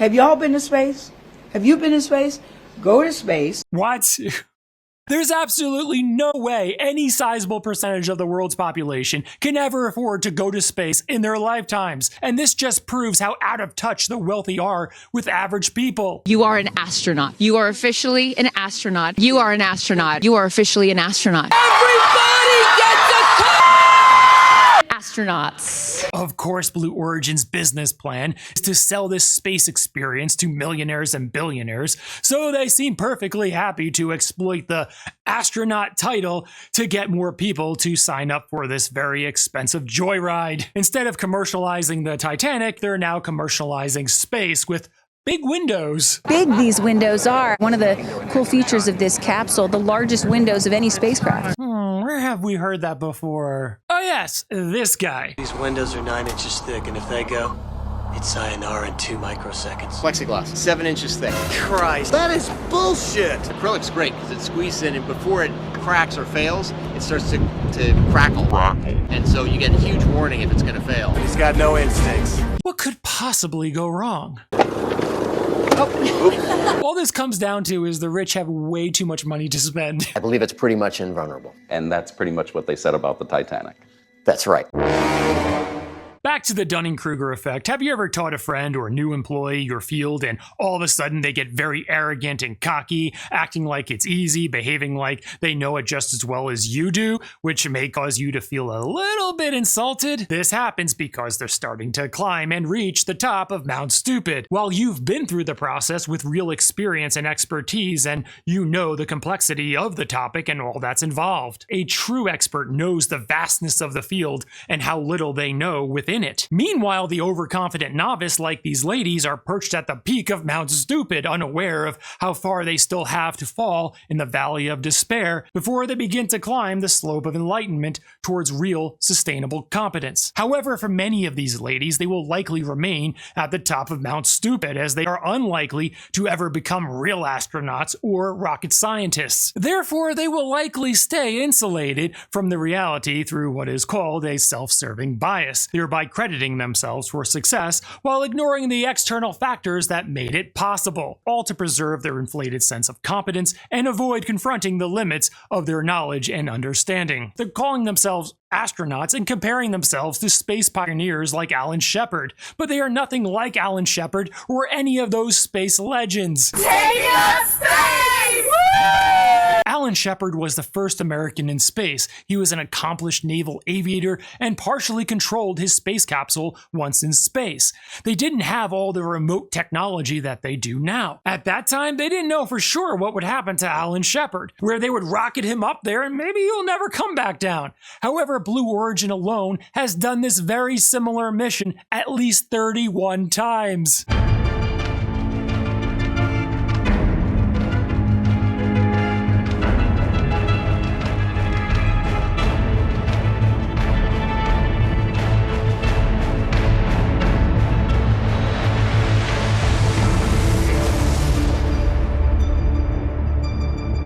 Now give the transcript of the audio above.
Have y'all been to space? Have you been to space? Go to space. What? There's absolutely no way any sizable percentage of the world's population can ever afford to go to space in their lifetimes. And this just proves how out of touch the wealthy are with average people. You are an astronaut. You are officially an astronaut. You are an astronaut. You are officially an astronaut. Everybody gets a call! Astronauts. Of course, Blue Origin's business plan is to sell this space experience to millionaires and billionaires, so they seem perfectly happy to exploit the astronaut title to get more people to sign up for this very expensive joyride. Instead of commercializing the Titanic, they're now commercializing space with big windows. Big these windows are. One of the cool features of this capsule, the largest windows of any spacecraft. Where have we heard that before? Oh yes, this guy. These windows are 9 inches thick, and if they go, it's sayonara in 2 microseconds. Plexiglass, 7 inches thick. Christ, that is bullshit! Acrylic's great because it squeezes in, and before it cracks or fails, it starts to crackle. And so you get a huge warning if it's going to fail. He's got no instincts. What could possibly go wrong? All this comes down to is the rich have way too much money to spend. I believe it's pretty much invulnerable. And that's pretty much what they said about the Titanic. That's right. Back to the Dunning-Kruger effect. Have you ever taught a friend or a new employee your field and all of a sudden they get very arrogant and cocky, acting like it's easy, behaving like they know it just as well as you do, which may cause you to feel a little bit insulted? This happens because they're starting to climb and reach the top of Mount Stupid. While you've been through the process with real experience and expertise and you know the complexity of the topic and all that's involved. A true expert knows the vastness of the field and how little they know within it. Meanwhile, the overconfident novice like these ladies are perched at the peak of Mount Stupid, unaware of how far they still have to fall in the valley of despair before they begin to climb the slope of enlightenment towards real, sustainable competence. However, for many of these ladies, they will likely remain at the top of Mount Stupid as they are unlikely to ever become real astronauts or rocket scientists. Therefore, they will likely stay insulated from the reality through what is called a self-serving bias, thereby crediting themselves for success while ignoring the external factors that made it possible, all to preserve their inflated sense of competence and avoid confronting the limits of their knowledge and understanding. They're calling themselves astronauts and comparing themselves to space pioneers like Alan Shepard, but they are nothing like Alan Shepard or any of those space legends. Take us space! Alan Shepard was the first American in space. He was an accomplished naval aviator and partially controlled his space capsule once in space. They didn't have all the remote technology that they do now. At that time, they didn't know for sure what would happen to Alan Shepard, where they would rocket him up there and maybe he'll never come back down. However, Blue Origin alone has done this very similar mission at least 31 times.